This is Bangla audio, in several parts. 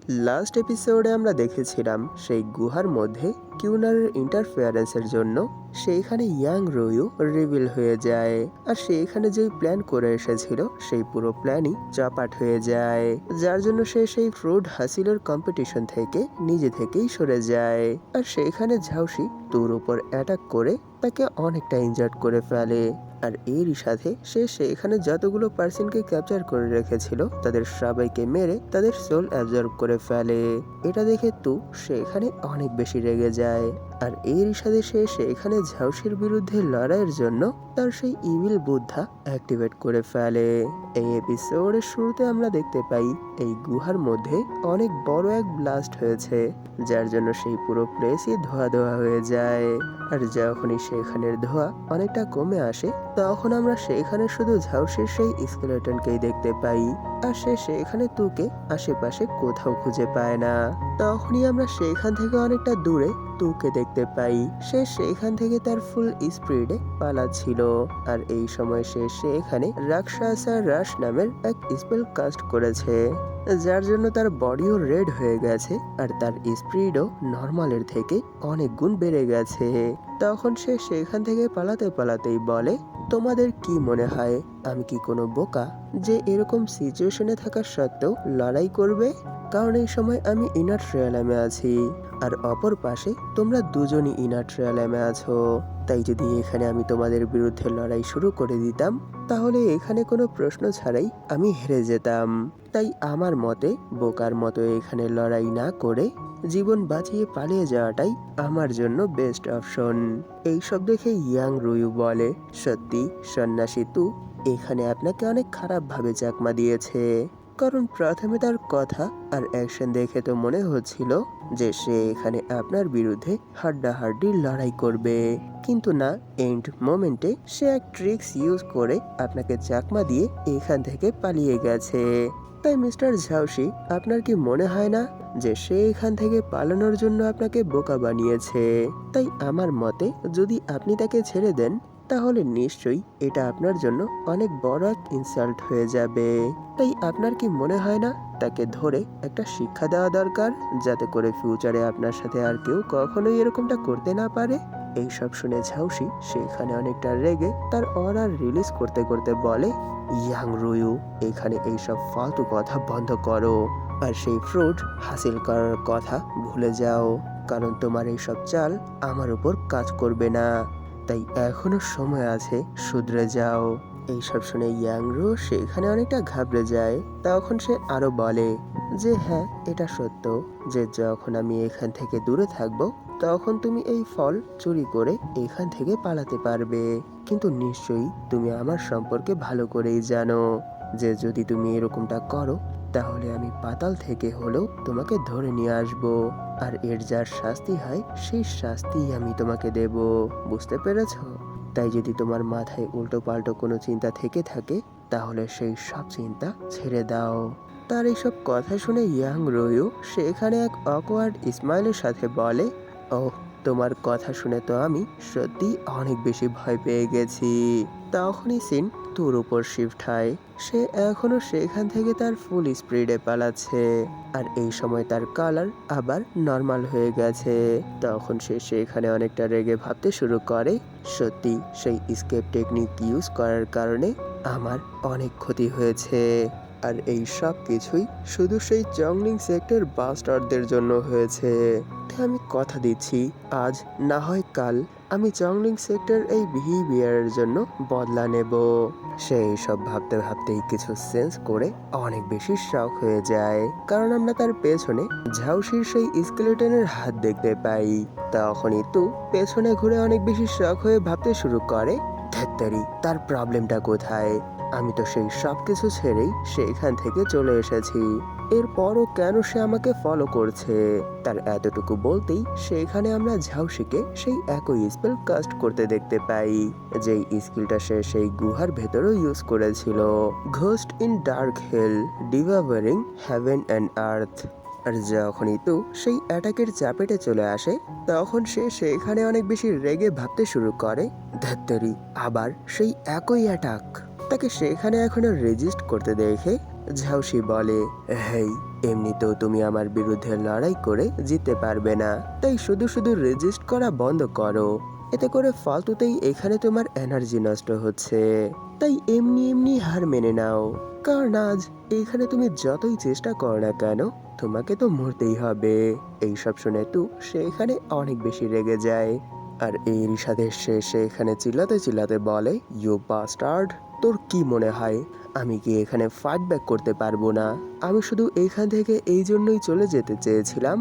লাস্ট এপিসোডে আমরা দেখেছিলাম সেই গুহার মধ্যে কিউনারের ইন্টারফেয়ারেন্সের জন্য সেইখানে ইয়াং রয়ু রিভিল হয়ে যায়, আর সেইখানে যেই প্ল্যান করে এসেছিল সেই পুরো প্ল্যানই চাপাট হয়ে যায়, যার জন্য সে সেই ফ্রুড হাসিলের কম্পিটিশন থেকে নিজে থেকেই সরে যায়। আর সেইখানে ঝাউসি তোর উপর অ্যাটাক করে তাকে অনেকটা ইনজার্ড করে ফেলে। আর এরই সাথে সে সেখানে যতগুলো পার্সনকে ক্যাপচার করে রেখেছিল তাদের সবাইকে মেরে তাদের সোল অ্যাবজর্ব করে ফেলে। এটা দেখে তু সেখানে অনেক বেশি রেগে যায়, আর এরই সাথে সে সেখানে ঝাউসির বিরুদ্ধে লড়াইয়ের জন্য তার সেই ইভিল বুদ্ধা অ্যাক্টিভেট করে ফেলে। এই এপিসোডের শুরুতে আমরা দেখতে পাই এই গুহার মধ্যে অনেক বড় এক ব্লাস্ট হয়েছে, যার জন্য সেই পুরো প্লেসই ধোয়া ধোয়া হয়ে যায়। আর যখনই সেখানের ধোয়া অনেকটা কমে আসে তখন আমরা সেখানে শুধু ঝাউসির সেই স্কেলেটনকেই দেখতে পাই, আর সে সেখানে তুকে আশেপাশে কোথাও খুঁজে পায় না। তখনই আমরা সেখান থেকে অনেকটা দূরে তুকে দেখতে পাই, সে সেখান থেকে তার ফুল স্পিডে পালাচ্ছিল। আর এই সময় সে সেখানে রাক্ষসা রাশ নামের এক স্পেল কাস্ট করেছে, যার জন্য তার বডিও রেড হয়ে গেছে আর তার স্পিডও নর্মালের থেকে অনেক গুণ বেড়ে গেছে। তখন সে সেখান থেকে পালাতে পালাতেই বলে, তোমাদের কি মনে হয় আমি কি কোনো বোকা যে এরকম সিচুয়েশনে থাকা সত্ত্বেও লড়াই করবে? কারণ এই সময় আমি ইনার ট্রায়ালামে আছি, আর অপর পাশে তোমরা দুজনই ইনার ট্রায়ালামে আছো। তাই যদি এখানে আমি তোমাদের বিরুদ্ধে লড়াই শুরু করে দিতাম তাহলে এখানে কোনো প্রশ্ন ছাড়াই আমি হেরে যেতাম। তাই আমার মতে বোকার মতো এখানে লড়াই না করে জীবন বাঁচিয়ে পালিয়ে যাওয়াটাই আমার জন্য বেস্ট অপশন। এই সব দেখে ইয়াং রুয়ু বলে, সত্যি সন্ন্যাসী তু এখানে আপনাকে অনেক খারাপ ভাবে চাকমা দিয়েছে, কারণ প্রথমে তার কথা আর অ্যাকশন দেখে তো মনে হচ্ছিল যে সে এখানে আপনার বিরুদ্ধে হাড্ডাহাড্ডি লড়াই করবে, কিন্তু না, এন্ড মোমেন্টে সে এক ট্রিক্স ইউজ করে আপনাকে চাকমা দিয়ে এখান থেকে পালিয়ে গেছে। তাই মিস্টার ঝাউসি, আপনার কি মনে হয় না যে সে এখান থেকে পালানোর জন্য আপনাকে বোকা বানিয়েছে? তাই আমার মতে যদি আপনি তাকে ছেড়ে দেন তাহলে নিশ্চয়ই এটা আপনার জন্য অনেক বড় এক ইনসাল্ট হয়ে যাবে। তাই আপনার কি মনে হয় না তাকে ধরে একটা শিক্ষা দেওয়া দরকার, যাতে করে ফিউচারে আপনার সাথে আর কেউ কখনোই এরকমটা করতে না পারে? এইসব শুনে ঝাউসি সেখানে অনেকটা রেগে তার অরা রিলিজ করতে করতে বলে, ইয়াং রুয়ু, এখানে এইসব ফালতু কথা বন্ধ করো আর সেই ফ্রুট হাসিল করার কথা ভুলে যাও, কারণ তোমার এইসব চাল আমার উপর কাজ করবে না। তাই এখনো সময় আছে, শুধরে যাও। এইসব শুনে ইয়াংরো সেখানে অনেকটা ঘাবড়ে যায়। তখন সে আরো বলে যে হ্যাঁ, এটা সত্য যে যখন আমি এখান থেকে দূরে থাকবো তখন তুমি এই ফল চুরি করে এখান থেকে পালাতে পারবে, কিন্তু নিশ্চয়ই তুমি আমার সম্পর্কে ভালো করেই জানো যে যদি তুমি এরকমটা করো তাহলে আমি পাতাল থেকে হলেও তোমাকে ধরে নিয়ে আসব, আর এর যার শাস্তি হয় সেই শাস্তি আমি তোমাকে দেব, বুঝতে পেরেছো? তাই যদি তোমার মাথায় উল্টো পাল্টো কোনো চিন্তা থেকে থাকে তাহলে সেই সব চিন্তা ছেড়ে দাও। তার এইসব কথা শুনে ইয়াং রয়ু সেখানে এক অকওয়ার্ড স্মাইলের সাথে বলে, ওহ, তোমার কথা শুনে তো আমি সত্যি অনেক বেশি ভয় পেয়ে গেছি। তখনই সিন তোর উপর শিফট হয়, সে এখনো সেখান থেকে তার ফুল স্পিডে পালাচ্ছে, আর এই সময় তার কালার আবার নর্মাল হয়ে গেছে। তখন সে সেখানে অনেকটা রেগে ভাবতে শুরু করে, সত্যি সেই স্কেপ টেকনিক ইউজ করার কারণে আমার অনেক ক্ষতি হয়েছে, আর এই সব কিছুই শুধু সেই জংলিং সেক্টর বাস্টারদের জন্য হয়েছে। তাই আমি কথা দিচ্ছি, আজ না হয় কাল আমি জংলিং সেক্টর এই বিহেভিয়ারের জন্য বদলা নেব। সেই সব ভাবতে ভাবতেই কিছু সেন্স করে অনেক বেশি শক হয়ে যায়, কারণ আমরা তার পেছনে ঝাউসির সেই স্কেলেটনের হাত দেখতে পাই। তখনই তু পেছনে ঘুরে অনেক বেশি শক হয়ে ভাবতে শুরু করে, ধ্যাত্তারি, তার প্রবলেমটা কোথায়? আমি তো সেই সব কিছু ছেড়েই সেখান থেকে চলে এসেছি, এরপরও কেন সে আমাকে ফলো করছে? তার এতটুকু বলতেই সেখানে আমরা ঝাউসিকে সেই একই স্পেল কাস্ট করতে দেখতে পাই, যেই স্কিলটা সে সেই গুহার ভেতরেও ইউজ করেছিল, ghost in dark hell devouring heaven and earth. আর যখনই তো সেই অ্যাটাকের চাপেটে চলে আসে তখন সে সেখানে অনেক বেশি রেগে ভাবতে শুরু করে, ধ্যাত্তেরি, আবার সেই একই অ্যাটাক। তাকে সেখানে এখনো রেজিস্ট করতে দেখে ঝাউসি বলে, হেই, এমনিতেও তুমি আমার বিরুদ্ধে লড়াই করে জিততে পারবে না, তাই শুধু শুধু রেজিস্ট করা বন্ধ করো। এতে করে ফালতুতেই এখানে তোমার এনার্জি নষ্ট হচ্ছে। তাই এমনি এমনি হার মেনে নাও, কারণ আজ এইখানে তুমি যতই চেষ্টা করো না কেন, তোমাকে তো মরতেই হবে। এইসব শুনে তু সেখানে অনেক বেশি রেগে যায়। আর এরই সাথে সে সেখানে চিল্লাতে চিল্লাতে বলে, ইউ বাস্টার্ড, তোর কি মনে হয় আমি কি এখানে ফাইট ব্যাক করতে পারবো না? আমি শুধু এইখান থেকে এই জন্যই চলে যেতে চেয়েছিলাম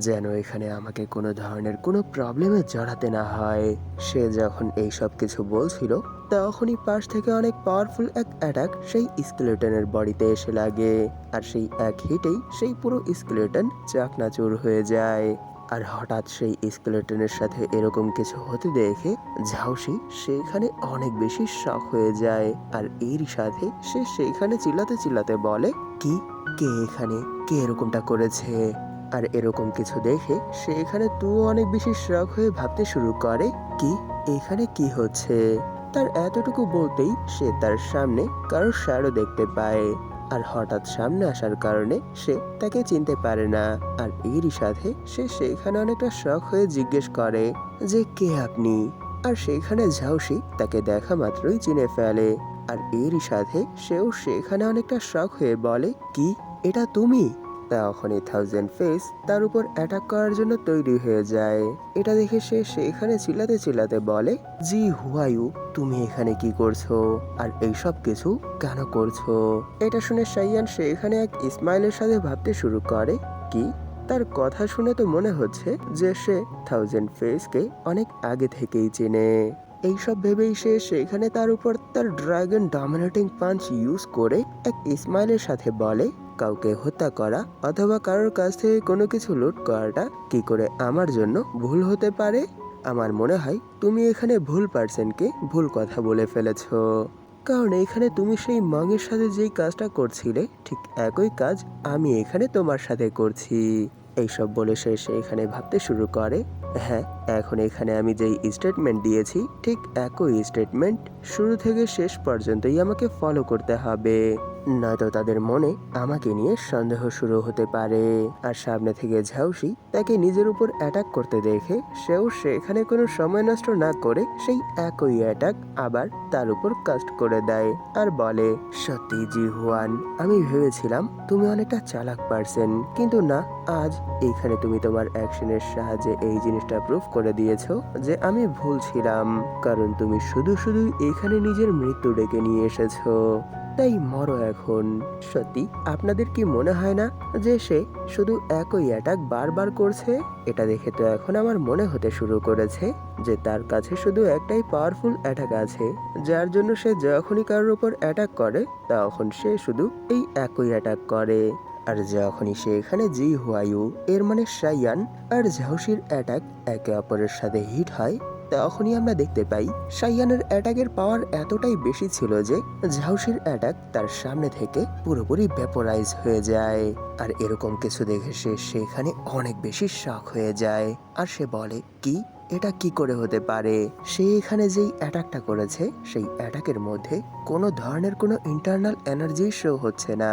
যেন এখানে আমাকে কোনো ধরনের কোনো প্রবলেমে জড়াতে না হয়। সে যখন এই সব কিছু বলছিল তখনই পাশ থেকে অনেক পাওয়ারফুল এক অ্যাটাক সেই স্কেলেটনের বডিতে এসে লাগে। আর সেই এক হিটেই সেই পুরো স্কেলেটন চাকনাচুর হয়ে যায়। আর হঠাৎ সেই স্কেলেটনের সাথে এরকম কিছু হতে দেখে ঝাউসি সেখানে অনেক বেশি শক হয়ে যায়। আর এরই সাথে সে সেইখানে চিল্লাতে চিল্লাতে বলে, কি, কে এখানে, কে এরকমটা করেছে? আর এরকম কিছু দেখে সেখানে তুই অনেক বেশি শক হয়ে ভাবতে শুরু করে, কি, এখানে কি হচ্ছে? তার এতটুকু বলতেই সে তার সামনে কারোর শ্যাডো দেখতে পায়। আর হঠাৎ সামনে আসার কারণে সে তাকে চিনতে পারে না। আর এরই সাথে সে সেখানে অনেকটা শক হয়ে জিজ্ঞেস করে যে, কে আপনি? আর সেখানে ঝাউসি তাকে দেখা মাত্রই চিনে ফেলে। আর এরই সাথে সেও সেখানে অনেকটা শক হয়ে বলে, কি, এটা তুমি? তখনই থাউজেন্ড ফেস তার উপর অ্যাটাক করার জন্য তৈরি হয়ে যায়। এটা দেখে সে সেখানে চিল্লাতে চিল্লাতে বলে, জি হুয়ায়ু, তুমি এখানে কি করছো? আর এইসব কিছু কেন করছো? এটা শুনে সাইয়ান সেখানে এক স্মাইলের সাথে ভাবতে শুরু করে, কি, তার কথা শুনে তো মনে হচ্ছে যে সে থাউজেন্ড ফেসকে অনেক আগে থেকেই চেনে। এইসব ভেবেই সে সেখানে তার উপর তার ড্রাগন ডমিনেটিং পাঞ্চ ইউজ করে এক স্মাইলের সাথে বলে, কাউকে হত্যা করা অথবা কারোর কাছ থেকে কোনো কিছু লুট করাটা কি করে আমার জন্য ভুল হতে পারে? আমার মনে হয় তুমি এখানে ভুল পার্সনকে ভুল কথা বলে ফেলেছো। কারণ এখানে তুমি সেই মঙের সাথে যেই কাজটা করছিলে ঠিক একই কাজ আমি এখানে তোমার সাথে করছি। এইসব বলে সে এখানে ভাবতে শুরু করে, হ্যাঁ, এখন এখানে আমি যেই স্টেটমেন্ট দিয়েছি ঠিক একই স্টেটমেন্ট শুরু থেকে শেষ পর্যন্তই আমাকে ফলো করতে হবে, নয়তো তাদের মনে আমাকে নিয়ে সন্দেহ শুরু হতে পারে। আর সামনে থেকে ঝাউসি তাকে নিজের উপর অ্যাটাক করতে দেখে সেও সেখানে কোনো সময় নষ্ট না করে সেই একই অ্যাটাক আবার তার উপর কাস্ট করে দেয়। আর বলে, সত্যি জি হুয়ান, আমি ভেবেছিলাম তুমি অনেকটা চালাক পারসন, কিন্তু না, আজ এইখানে তুমি তোমার অ্যাকশনের সাহায্যে এই জিনিসটা প্রুফ করে দিয়েছো যে আমি ভুল ছিলাম। কারণ তুমি শুধু শুধু এখানে নিজের মৃত্যু ডেকে নিয়ে এসেছো। তাই মরো এখন। সত্যি আপনাদের কি মনে হয় না যে সে শুধু একই অ্যাটাক বারবার করছে? এটা দেখে তো এখন আমার মনে হতে শুরু করেছে যে তার কাছে শুধু একটাই পাওয়ারফুল অ্যাটাক আছে, যার জন্য সে যখনই কারোর উপর অ্যাটাক করে তখন সে শুধু এই একই অ্যাটাক করে। আর যখনই সে এখানে জি হুয়ায়ু এর মানে সাইয়ান আর ঝাউসির অ্যাটাক একে অপরের সাথে হিট হয়, তখনই আমরা দেখতে পাই সাইয়ানের অ্যাটাকের পাওয়ার এতটাই বেশি ছিল যে ঝাউসির অ্যাটাক তার সামনে থেকে পুরোপুরি ভ্যাপোরাইজ হয়ে যায়। আর এরকম কিছু দেখে সে সেখানে অনেক বেশি শক হয়ে যায়। আর সে বলে, কি, এটা কি করে হতে পারে? সে এখানে যেই অ্যাটাকটা করেছে সেই অ্যাটাকের মধ্যে কোনো ধরনের কোনো ইন্টারনাল এনার্জি শো হচ্ছে না।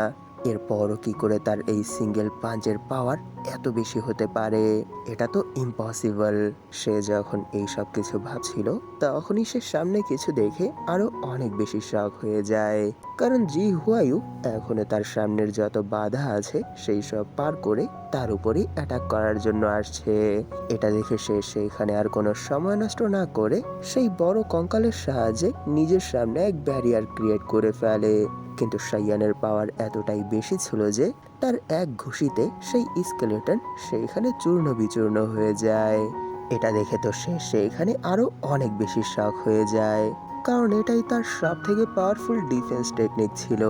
এরপরও কি করে তার এই সিঙ্গেল পাঞ্চের পাওয়ার এত বেশি হতে পারে? এটা তো ইম্পসিবল। সে যখন এই সব কিছু ভাবছিল তখনই সে সামনে কিছু দেখে আরো অনেক বেশি শক হয়ে যায়। কারণ জি হুয়ায়ু এখনো তার সামনের যত বাধা আছে সেই সব পার করে তার উপরই অ্যাটাক করার জন্য আসছে। এটা দেখে সে সেখানে আর কোনো সময় নষ্ট না করে সেই বড় কঙ্কালের সাহায্যে নিজের সামনে এক ব্যারিয়ার ক্রিয়েট করে ফেলে। কিন্তু সাইয়ানের পাওয়ার এতটাই বেশি ছিল যে তার এক ঘুষিতে সেই স্কেলেটন সেইখানে চূর্ণ বিচূর্ণ হয়ে যায়। এটা দেখে তো সে সেইখানে আরো অনেক বেশি শক হয়ে যায়, কারণ এটাই তার সব থেকে পাওয়ারফুল ডিফেন্স টেকনিক ছিল।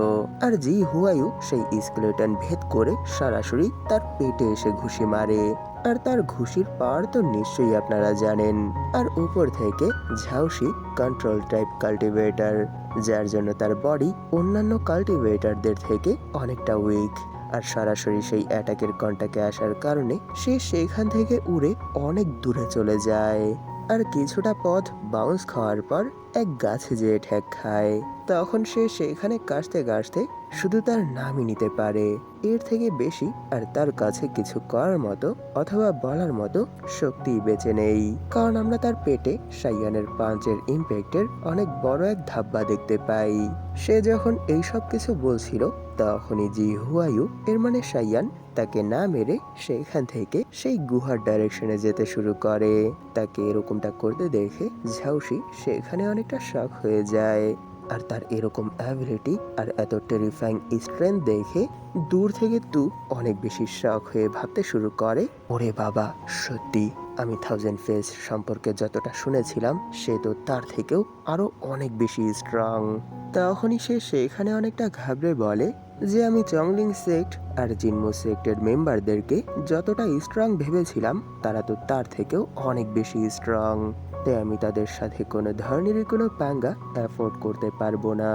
আর জি হুয়ায়ু সেই স্কেলেটন ভেদ করে সরাসরি তার পেটে এসে ঘুষি মারে। আর তার ঘুষির পাওয়ার তো নিশ্চয়ই আপনারা জানেন। আর উপর থেকে ঝাউসি কন্ট্রোল টাইপ কাল্টিভেটর, যার জন্য তার বডি অন্যান্য কাল্টিভেটরদের থেকে অনেকটা উইক। আর সরাসরি সেই অ্যাটাকের কন্টাক্টে আসার কারণে সে সেইখান থেকে উড়ে অনেক দূরে চলে যায়। আর কিছুটা পথ বাউন্স খাওয়ার পর এক গাছে যেয়ে ঠেক খায়। তখন সে সেখানে কাশতে কাশতে শুধু তার নামই নিতে পারে। এর থেকে বেশি আর তার কাছে কিছু করার মতো অথবা বলার মতো শক্তি বেঁচে নেই, কারণ আমরা তার পেটে সাইয়ানের পাঞ্চের ইম্প্যাক্টের অনেক বড় এক ধাব্বা দেখতে পাই। সে যখন এই সব কিছু বলছিল তখনই জি হুয়াইউ এর মানে সাইয়ান তাকে না মেরে সেখান থেকে সেই গুহার ডাইরেকশনে যেতে শুরু করে। তাকে এরকমটা করতে দেখে ঝাউসি সেখানে অনেকটা শক হয়ে যায়। আর তার এরকম অ্যাবিলিটি আর এত টেরিফাইং স্ট্রেংথ দেখে দূর থেকে তু অনেক বেশি শক হয়ে ভাবতে শুরু করে, ওরে বাবা, সত্যি আমি থাউজেন্ড ফেস সম্পর্কে যতটা শুনেছিলাম সে তো তার থেকেও আরো অনেক বেশি স্ট্রং। তখনই সে সেখানে অনেকটা ঘাবড়ে বলে যে আমি চংলিং সেক্ট আর জিনমো সেক্টের মেম্বারদেরকে যতটা স্ট্রং ভেবেছিলাম তারা তো তার থেকেও অনেক বেশি স্ট্রং। তাই আমি তাদের সাথে কোনো ধরনেরই কোনো পাঙ্গা অ্যাফোর্ড করতে পারবো না।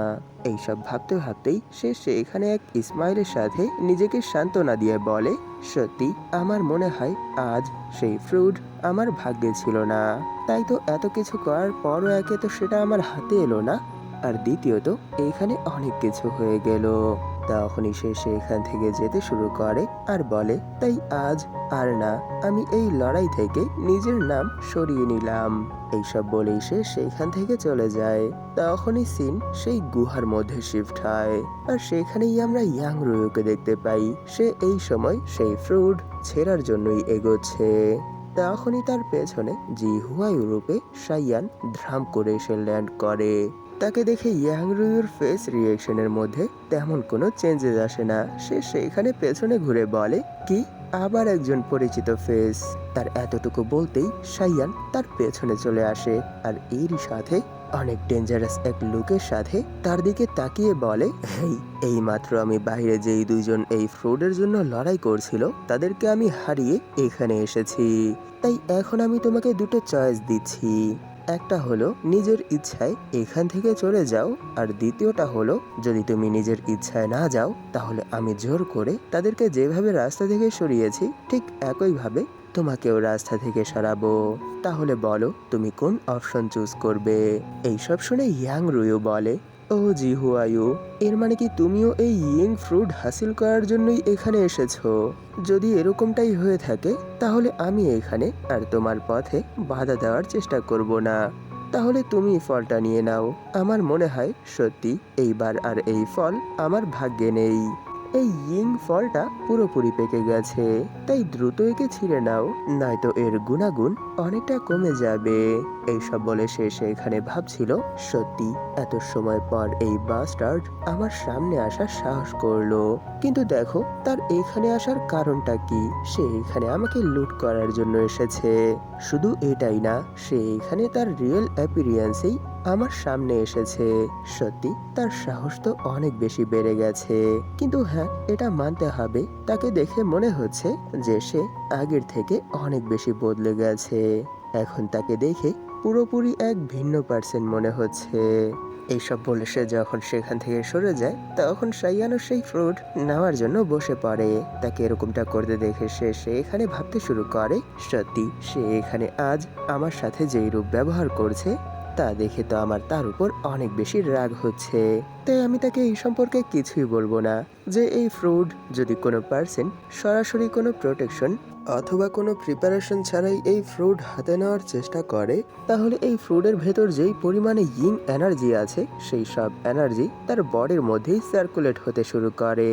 এইসব ভাবতে ভাবতেই সে সেখানে এক স্মাইলের সাথে নিজেকে সান্ত্বনা দিয়ে বলে, সত্যি আমার মনে হয় আজ সেই ফ্রুট আমার ভাগ্যে ছিল না। তাই তো এত কিছু করার পরও একে তো সেটা আমার হাতে এলো না, আর দ্বিতীয়ত এখানে অনেক কিছু হয়ে গেল। তখনই সে সেখান থেকে যেতে শুরু করে আর বলে, তাই আজ আর না, আমি এই লড়াই থেকে নিজের নাম সরিয়ে নিলাম। এইসব বলেই সে সেখান থেকে চলে যায়। তখনই সিন সেই গুহার মধ্যে শিফট হয় আর সেখানেই আমরা ইয়াং রুয়োকে দেখতে পাই। সে এই সময় সেই ফ্রুট ছেঁড়ার জন্যই এগোচ্ছে। তখনই তার পেছনে জি হুয়াইউ রূপে সাইয়ান ধ্রাম করে এসে ল্যান্ড করে। তাকে দেখে ইয়াং রুইয়ের ফেস রিয়েকশনের মধ্যে তেমন কোনো চেঞ্জেস আসে না। সে সেখানে পেছনে ঘুরে বলে, কি, আবার একজন পরিচিত ফেস। তার এতটুকু বলতেই সাইয়ান তার পেছনে চলে আসে আর এরই সাথে অনেক ডেঞ্জারাস এক লুকের সাথে তার দিকে তাকিয়ে বলে, এই মাত্র আমি বাইরে যেই দুইজন এই ফ্রুডের জন্য লড়াই করছিল তাদেরকে আমি হারিয়ে এখানে এসেছি। তাই এখন আমি তোমাকে দুটো চয়েস দিচ্ছি। একটা হলো নিজের ইচ্ছায় এখান থেকে চলে যাও, আর দ্বিতীয়টা হলো যদি তুমি নিজের ইচ্ছায় না যাও তাহলে আমি জোর করে তাদেরকে যেভাবে রাস্তা থেকে সরিয়েছি ঠিক একইভাবে তোমাকেও রাস্তা থেকে সরাবো। তাহলে বলো তুমি কোন অপশন চুজ করবে? এইসব শুনে ইয়াং রুইও বলে, ও জি হুয়াইউ, এর মানে কি তুমিও এই ইয়ং ফ্রুট হাসিল করার জন্যই এখানে এসেছো? যদি এরকমটাই হয়ে থাকে তাহলে আমি এখানে আর তোমার পথে বাধা দেওয়ার চেষ্টা করব না। তাহলে তুমি ফলটা নিয়ে নাও। আমার মনে হয় সত্যি এইবার আর এই ফল আমার ভাগ্যে নেই। এই ইয়ং ফলটা পুরোপুরি পেকে গেছে, তাই দ্রুত একে ছিঁড়ে নাও, নয়তো এর গুণাগুণ অনেকটা কমে যাবে। এইসব বলে সে সেখানে ভাবছিল, সত্যি এত সময় পর এই বাস্টার্ড আমার সামনে আসার সাহস করলো, কিন্তু দেখো তার এখানে আসার কারণটা কি। সে এখানে আমাকে লুট করার জন্য এসেছে। শুধু এটাই না, সে এখানে তার রিয়েল অ্যাপিরিয়েন্সেই আমার সামনে এসেছে। সত্যি তার সাহস তো অনেক বেশি বেড়ে গেছে। কিন্তু হ্যাঁ, এটা মানতে হবে, তাকে দেখে মনে হচ্ছে যে সে আগের থেকে অনেক বেশি বদলে গেছে। এখন তাকে দেখে পুরোপুরি এক ভিন্ন পার্সন মনে হচ্ছে। এইসব বলে সে যখন সেখান থেকে সরে যায় তখন সাইয়ানো সেই ফ্রুট নেওয়ার জন্য বসে পড়ে। তাকে এরকমটা করতে দেখে সে এখানে ভাবতে শুরু করে, সত্যি সে এখানে আজ আমার সাথে যেই রূপ ব্যবহার করছে তা দেখে তো আমার তার উপর অনেক বেশি রাগ হচ্ছে। তাই আমি তাকে এই সম্পর্কে কিছুই বলবো না। যে এই ফ্রুট যদি কোনো পার্সন সরাসরি কোনো প্রোটেকশন অথবা কোনো প্রিপারেশন ছাড়াই এই ফ্রুট হাতে নেওয়ার চেষ্টা করে তাহলে এই ফ্রুটের ভেতর যেই পরিমাণে ইয়ং এনার্জি আছে সেই সব এনার্জি তার বডির মধ্যেই সার্কুলেট হতে শুরু করে।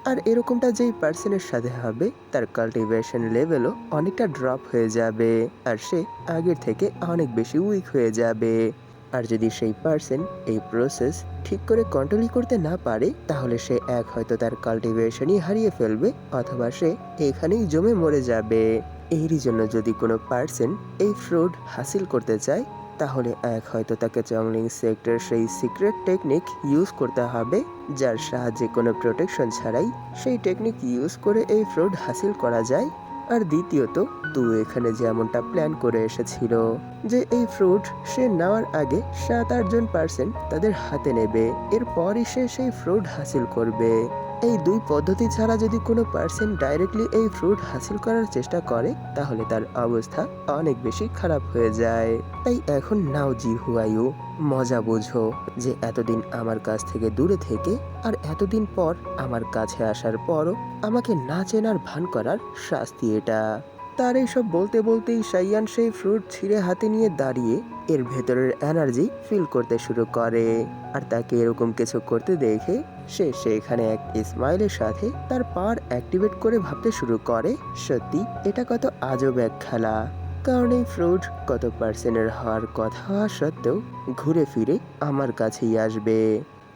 আর এরকমটা যেই পার্সনের সাথে হবে তার কাল্টিভেশন লেভেলও অনেকটা ড্রপ হয়ে যাবে আর সে আগের থেকে অনেক বেশি উইক হয়ে যাবে। আর যদি সেই পার্সন এই প্রসেস ঠিক করে কন্ট্রোল করতে না পারে তাহলে সে এক হয়তো তার কাল্টিভেশনই হারিয়ে ফেলবে অথবা সে এখানেই জমে মরে যাবে। এরই জন্য যদি কোনো পার্সন এই ফ্রুট হাসিল করতে চায় তাহলে এক হয়তো তাকে চংলিং সেক্টর সেই সিক্রেট টেকনিক ইউজ করতে হবে যার সাহায্যে কোনো প্রোটেকশন ছাড়াই সেই টেকনিক ইউজ করে এই ফ্রুট হাসিল করা যায়। আর দ্বিতীয়ত তুই এখানে যেমনটা প্ল্যান করে এসেছিল যে এই ফ্রুট সে নেওয়ার আগে 7-8 জন পার্সন তাদের হাতে নেবে, এরপরই সে সেই ফ্রুট হাসিল করবে। এই দুই পদ্ধতি ছাড়া যদি কোনো পার্সন ডাইরেক্টলি এই ফ্রুট হাসিল করার চেষ্টা করে তাহলে তার অবস্থা অনেক বেশি খারাপ হয়ে যায়। তাই এখন নাও জি হুয়াইউ, মজা বোঝো যে এতদিন আমার কাছ থেকে দূরে থেকে আর এতদিন পর আমার কাছে আসার পরও আমাকে না চেনার ভান করার শাস্তি এটা। তার এইসব বলতে বলতেই সাইয়ান সেই ফ্রুট ছিঁড়ে হাতে নিয়ে দাঁড়িয়ে এর ভেতরের এনার্জি ফিল করতে শুরু করে। আর তাকে এরকম কিছু করতে দেখে সে সেখানে এক স্মাইলের সাথে তার পাওয়ার অ্যাক্টিভেট করে ভাবতে শুরু করে, সত্যি এটা কত আজব এক খেলা। কারণ এই ফ্রুট কত পার্সেন্টের হওয়ার কথা হওয়া সত্ত্বেও ঘুরে ফিরে আমার কাছেই আসবে।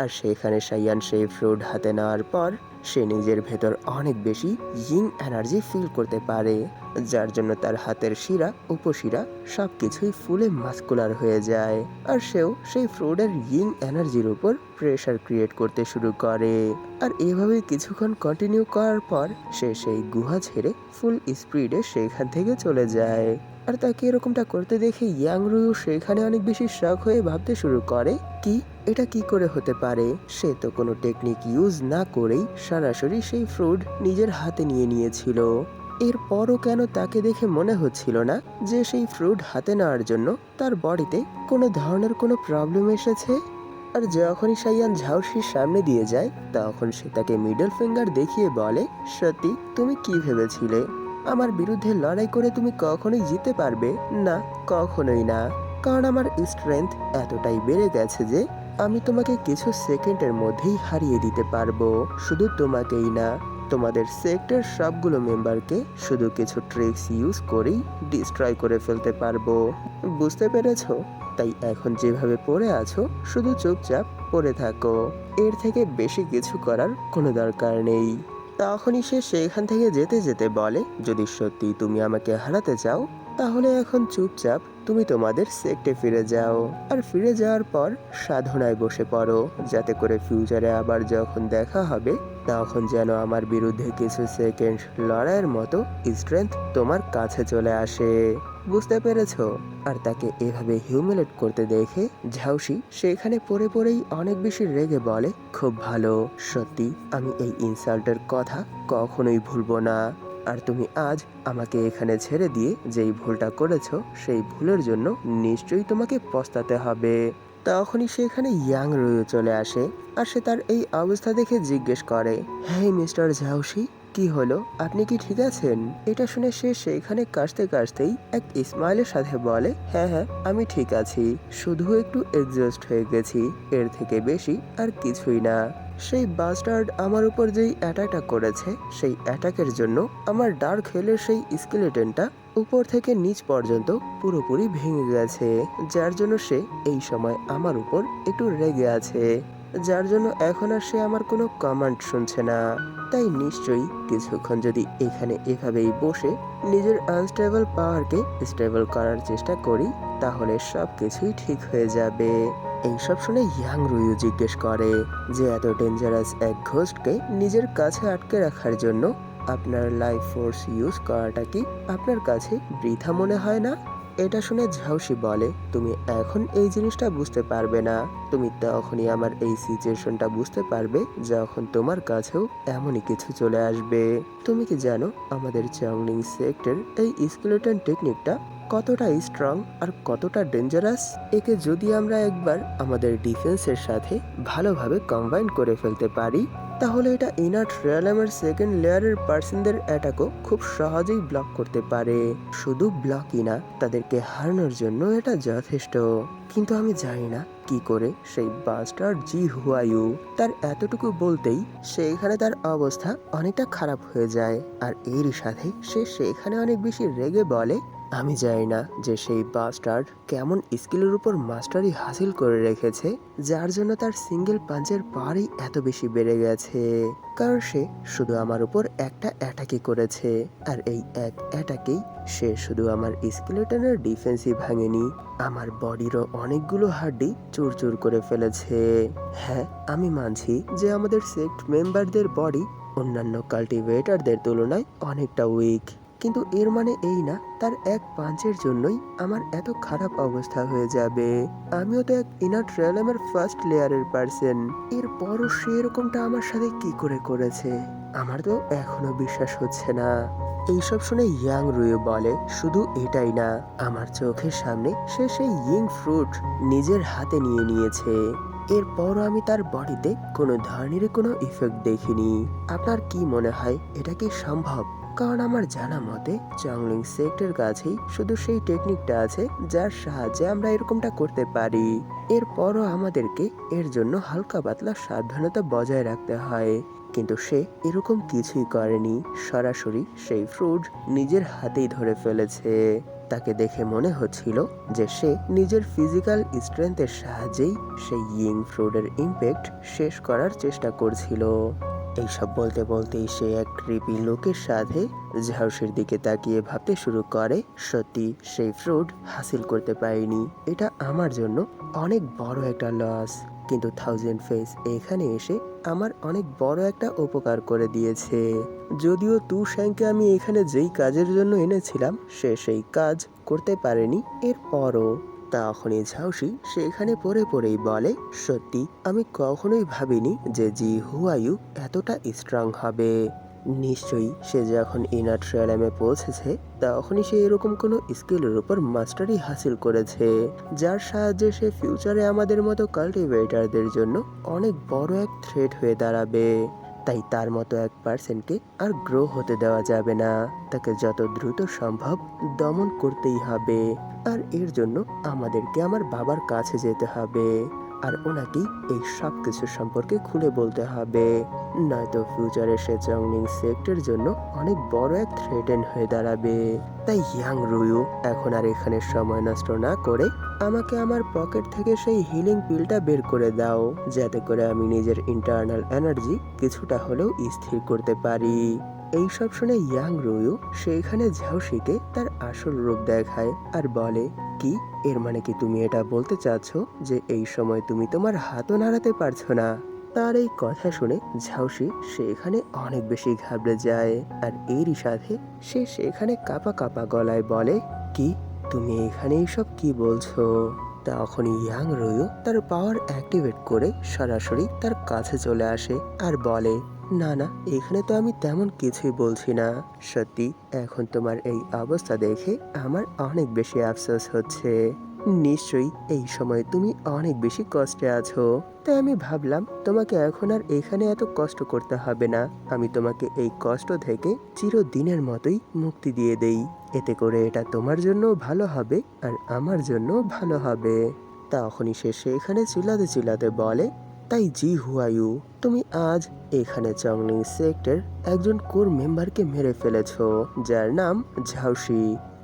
আর সেখানে সাইয়ান সেই ফ্রুট হাতে নেওয়ার পর সে নিজের ভেতর অনেক বেশি ইং এনার্জি ফিল করতে পারে, যার জন্য তার হাতের শিরা উপশিরা সবকিছুই ফুলে মাস্কুলার হয়ে যায়। আর সেও সেই ফ্রুটের ইং এনার্জির উপর প্রেশার ক্রিয়েট করতে শুরু করে। আর এভাবে কিছুক্ষণ কন্টিনিউ করার পর সে সেই গুহা ছেড়ে ফুল স্পিডে সেখান থেকে চলে যায়। আর তাকে এরকমটা করতে দেখে ইয়াং রুয়ু সেখানে অনেক বেশি শক হয়ে ভাবতে শুরু করে, কি এটা কি করে হতে পারে? সে তো কোনো টেকনিক ইউজ না করেই সরাসরি সেই ফ্রুট নিজের হাতে নিয়ে নিয়েছিল। এরপরও কেন তাকে দেখে মনে হচ্ছিল না যে সেই ফ্রুট হাতে নেওয়ার জন্য তার বডিতে কোনো ধরনের কোনো প্রবলেম এসেছে? আর যখনই সাইয়ান ঝাউসির সামনে দিয়ে যায় তখন সে তাকে মিডল ফিঙ্গার দেখিয়ে বলে, সত্যি তুমি কি ভেবেছিলে আমার বিরুদ্ধে লড়াই করে তুমি কখনোই জিততে পারবে না? কখনোই না। কারণ আমার স্ট্রেংথ এতটাই বেড়ে গেছে যে আমি তোমাকে কিছু সেকেন্ডের মধ্যেই হারিয়ে দিতে পারবো। শুধু তোমাকেই না, তোমাদের সেক্টর সবগুলো মেম্বারকে শুধু কিছু ট্রিক্স ইউজ করেই ডিস্ট্রয় করে ফেলতে পারবো। বুঝতে পেরেছো? তাই এখন যেভাবে পড়ে আছো শুধু চুপচাপ পড়ে থাকো, এর থেকে বেশি কিছু করার কোনো দরকার নেই। তখনই সে সেখান থেকে যেতে যেতে বলে, যদি সত্যি তুমি আমাকে হারাতে চাও তাহলে এখন চুপচাপ তুমি তোমাদের সেক্টে ফিরে যাও। আর ফিরে যাওয়ার পর সাধনায় বসে পড়ো, যাতে করে ফিউচারে আবার যখন দেখা হবে তখন যেন আমার বিরুদ্ধে কিছু সেকেন্ড লড়াইয়ের মতো স্ট্রেংথ তোমার কাছে চলে আসে। বুঝতে পেরেছো? আর তাকে এভাবে হিউমিলেট করতে দেখে ঝাউসি সেখানে পড়ে পড়েই অনেক বেশি রেগে বলে, খুব ভালো, সত্যি আমি এই ইনসাল্টের কথা কখনোই ভুলবো না। আর তুমি আজ আমাকে এখানে ছেড়ে দিয়ে যেই ভুলটা করেছো সেই ভুলের জন্য নিশ্চয়ই তোমাকে পস্তাতে হবে। তখনই সেখানে ইয়াং রুয়ো চলে আসে আর সে তার এই অবস্থা দেখে জিজ্ঞেস করে, হ্যাঁ মিস্টার ঝাউসি, কি হলো, আপনি কি ঠিক আছেন? এটা শুনে সে সেইখানে কাশতে কাশতেই এক স্মাইলের সাথে বলে, হ্যাঁ হ্যাঁ আমি ঠিক আছি, শুধু একটু এক্সজস্ট হয়ে গেছি, এর থেকে বেশি আর কিছুই না। সেই বাস্টার্ড আমার উপর যেই অ্যাটাকটা করেছে সেই অ্যাটাকের জন্য আমার ডার্ক হেলের সেই স্কেলেটনটা উপর থেকে নিচ পর্যন্ত পুরোপুরি ভেঙে গেছে, যার জন্য সে এই সময় আমার উপর একটু রেগে আছে, যার জন্য এখন আর সে আমার কোনো কমান্ড শুনছে না। তাই নিশ্চয়ই কিছুক্ষণ যদি এখানে এভাবেই বসে নিজের আনস্টেবল পাওয়ারকে স্টেবল করার চেষ্টা করি তাহলে সব কিছুই ঠিক হয়ে যাবে। এইসব শুনে ইয়াং রুইও জিজ্ঞেস করে যে এত ডেঞ্জারাস এক ঘোস্টকে নিজের কাছে আটকে রাখার জন্য আপনার লাইফ ফোর্স ইউজ করাটা কি আপনার কাছে বৃথা মনে হয় না? এটা শুনে ঝাউসি বলে, তুমি এখন এই জিনিসটা বুঝতে পারবে না, তুমি তখনই আমার এই সিচুয়েশনটা বুঝতে পারবে যখন তোমার কাছেও এমনই কিছু চলে আসবে। তুমি কি জানো আমাদের চাংলিং সেক্টর এই স্কেলেটন টেকনিকটা কতটা স্ট্রং আর কতটা ডেঞ্জারাস? একে যদি আমরা একবার আমাদের ডিফেন্সের সাথে ভালোভাবে কম্বাইন করে ফেলতে পারি তাহলে এটা ইনার্ট রিয়ালামের সেকেন্ড লেয়ারের পার্সনদের অ্যাটাকও খুব সহজেই ব্লক করতে পারে। শুধু ব্লকই না, তাদেরকে হারানোর জন্য এটা যথেষ্ট। কিন্তু আমি জানি না কি করে সেই বাস্টার্ড জি হুয়াইউ তার এতটুকু বলতেই সেখানে তার অবস্থা অনেকটা খারাপ হয়ে যায়। আর এরই সাথে সে সেখানে অনেক বেশি রেগে বলে, আমি জানি না যে সেই বাস্টার্ড কেমন স্কিলের উপর মাস্টারি হাসিল করে রেখেছে যার জন্য তার সিঙ্গেল পাঞ্চের পাওয়ারই এত বেশি বেড়ে গেছে। কারণ সে শুধু আমার উপর একটা অ্যাটাকই করেছে, আর এই এক অ্যাটাকেই সে শুধু আমার স্কেলেটনের ডিফেন্সই ভাঙেনি, আমার বডিরও অনেকগুলো হাড্ডি চুরচুর করে ফেলেছে। হ্যাঁ আমি মানছি যে আমাদের সেক্ট মেম্বারদের বডি অন্যান্য কাল্টিভেটরদের তুলনায় অনেকটা উইক, কিন্তু এর মানে এই না তার এক পাঞ্চের জন্যই আমার এত খারাপ অবস্থা হয়ে যাবে। আমিও তো এক ইনার ট্রায়ালেমের ফার্স্ট লেয়ারের পার্সন, এরপরও সে এরকমটা আমার সাথে কি করে করেছে? আমার তো এখনো বিশ্বাস হচ্ছে না। এইসব শুনে ইয়াং রুইও বলে, শুধু এটাই না, আমার চোখের সামনে সে সেই ইং ফ্রুট নিজের হাতে নিয়ে নিয়েছে। এরপরও আমি তার বডিতে কোনো ধরনের কোনো ইফেক্ট দেখিনি। আপনার কি মনে হয় এটা কি সম্ভব? কারণ আমার জানা মতে চংলিং সেক্টর কাছেই শুধু সেই টেকনিকটা আছে যার সাহায্যে আমরা এরকমটা করতে পারি। এরপরও আমাদেরকে এর জন্য হালকা পাতলা সাবধানতা বজায় রাখতে হয়। কিন্তু সে এরকম কিছুই করেনি, সরাসরি সেই ফ্রুট নিজের হাতেই ধরে ফেলেছে। তাকে দেখে মনে হচ্ছিল যে সে নিজের ফিজিক্যাল স্ট্রেংথের সাহায্যেই সেই ইং ফ্রুটের ইম্প্যাক্ট শেষ করার চেষ্টা করছিল। এইসব বলতে বলতেই সে এক ক্রিপি লোকের সাথে ঝাউসির দিকে তাকিয়ে ভাবতে শুরু করে, সত্যি সেই ফ্রুট হাসিল করতে পারিনি, এটা আমার জন্য অনেক বড় একটা লস। কিন্তু থাউজেন্ড ফেস এখানে এসে আমার অনেক বড় একটা উপকার করে দিয়েছে। যদিও তু শ্যাংকে আমি এখানে যেই কাজের জন্য এনেছিলাম সে সেই কাজ করতে পারেনি, এরপরও তখনই ঝাউসি সেখানে পড়েই বলে, সত্যি আমি কখনোই ভাবিনি যে জি হুয়াইউ এতটা স্ট্রং হবে। নিশ্চয়ই সে যখন ইনার ট্রায়ালামে পৌঁছেছে তখনই সে এরকম কোনো স্কিলের উপর মাস্টারি হাসিল করেছে যার সাহায্যে সে ফিউচারে আমাদের মতো কাল্টিভেটরদের জন্য অনেক বড় এক থ্রেট হয়ে দাঁড়াবে। তাই তার মতো এক পার্সনকে আর গ্রো হতে দেওয়া যাবে না, তাকে যত দ্রুত সম্ভব দমন করতেই হবে। আর এর জন্য আমাদেরকে আমার বাবার কাছে যেতে হবে আর ওনাকেই এই সব কিছু সম্পর্কে খুলে বলতে হবে, নয়তো ফিউচারে সে চংলিং সেক্টর জন্য অনেক বড় এক থ্রেটেন হয়ে দাঁড়াবে। তাই ইয়াং রুইউ এখন আর এখানে সময় নষ্ট না করে আমাকে আমার পকেট থেকে সেই হিলিং পিলটা বের করে দাও, যাতে করে আমি নিজের ইন্টারনাল এনার্জি কিছুটা হলেও স্থির করতে পারি। এইসব শুনে ইয়াং রুইউ সেইখানে ঝাউসিকে তার আসল রূপ দেখায় আর বলে, কি এর মানে কি তুমি এটা বলতে চাচ্ছ যে এই সময় তুমি তোমার হাতও নাড়াতে পারছো না? তার এই কথা শুনে ঝাউসি সেখানে অনেক বেশি ঘাবড়ে যায় আর এরই সাথে সে সেখানে কাঁপা কাঁপা গলায় বলে, কি তুমি এখানে এইসব কি বলছো? তখনই ইয়াং রুইও তার পাওয়ার অ্যাক্টিভেট করে সরাসরি তার কাছে চলে আসে আর বলে, না না, এখানে তো আমি তেমন কিছুই বলছি না। সত্যি এখন তোমার এই অবস্থা দেখে আমার অনেক বেশি আফসোস হচ্ছে। নিশ্চয়ই এই সময় তুমি অনেক বেশি কষ্টে আছো, তাই আমি ভাবলাম তোমাকে এখন আর এখানে এত কষ্ট করতে হবে না, আমি তোমাকে এই কষ্ট থেকে চিরদিনের মতোই মুক্তি দিয়ে দেই। এতে করে এটা তোমার জন্য ভালো হবে আর আমার জন্য ভালো হবে। তখনই সে সেখানে চিল্লাতে চিল্লাতে বলে, তাই জি হুয়াইউ, তুমি আজ এখানে চংলিং সেক্টর একজন কোর মেম্বারকে মেরে ফেলেছো যার নাম ঝাউসি।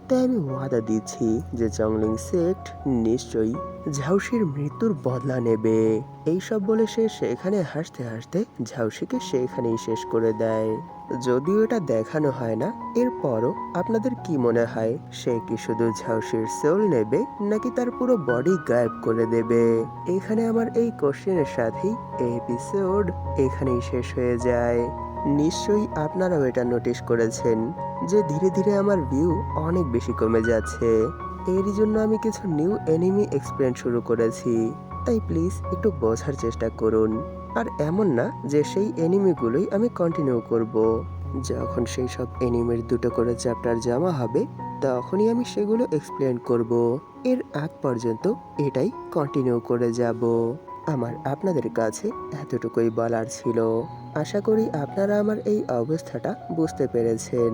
তাই আমি ওয়াদা দিচ্ছি যে চংলিং সেক্ট নিশ্চয়ই ঝাউসির মৃত্যুর বদলা নেবে। এইসব বলে সে সেখানে হাসতে হাসতে ঝাউসিকে সেখানেই শেষ করে দেয়। যদিও এটা দেখানো হয় না, এরপরও আপনাদের কি মনে হয় সে কি শুধু ঝাউসির সোল নেবে নাকি তার পুরো বডি গায়েব করে দেবে? এখানে আমার এই কোশ্চেনের সাথেই এই এপিসোড এখানেই শেষ হয়ে যায়। নিশ্চয়ই আপনারাও এটা নোটিশ করেছেন যে ধীরে ধীরে আমার ভিউ অনেক বেশি কমে যাচ্ছে। এরই জন্য আমি কিছু নিউ এনিমি এক্সপ্লেন শুরু করেছি, তাই প্লিজ একটু বোঝার চেষ্টা করুন। আর এমন না যে সেই এনিমিগুলোই আমি কন্টিনিউ করব, যখন সেই সব এনিমির দুটো করে চ্যাপ্টার জমা হবে তখনই আমি সেগুলো এক্সপ্লেন করব। এর আগ পর্যন্ত এটাই কন্টিনিউ করে যাব। আমার আপনাদের কাছে এতটুকুই বলার ছিল। আশা করি আপনারা আমার এই অবস্থাটা বুঝতে পেরেছেন।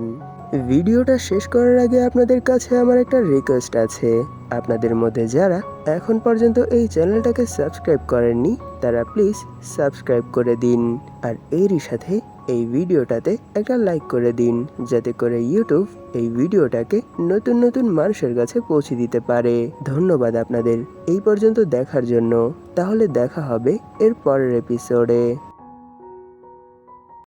ভিডিওটা শেষ করার আগে আপনাদের কাছে আমার একটা রিকোয়েস্ট আছে। আপনাদের মধ্যে যারা এখন পর্যন্ত এই চ্যানেলটাকে সাবস্ক্রাইব করেননি তারা প্লিজ সাবস্ক্রাইব করে দিন আর এরই সাথে এই ভিডিওটাতে একটা লাইক করে দিন, যাতে করে ইউটিউব এই ভিডিওটাকে নতুন নতুন মানুষের কাছে পৌঁছে দিতে পারে। ধন্যবাদ আপনাদের এই পর্যন্ত দেখার জন্য। তাহলে দেখা হবে এর পরের এপিসোডে।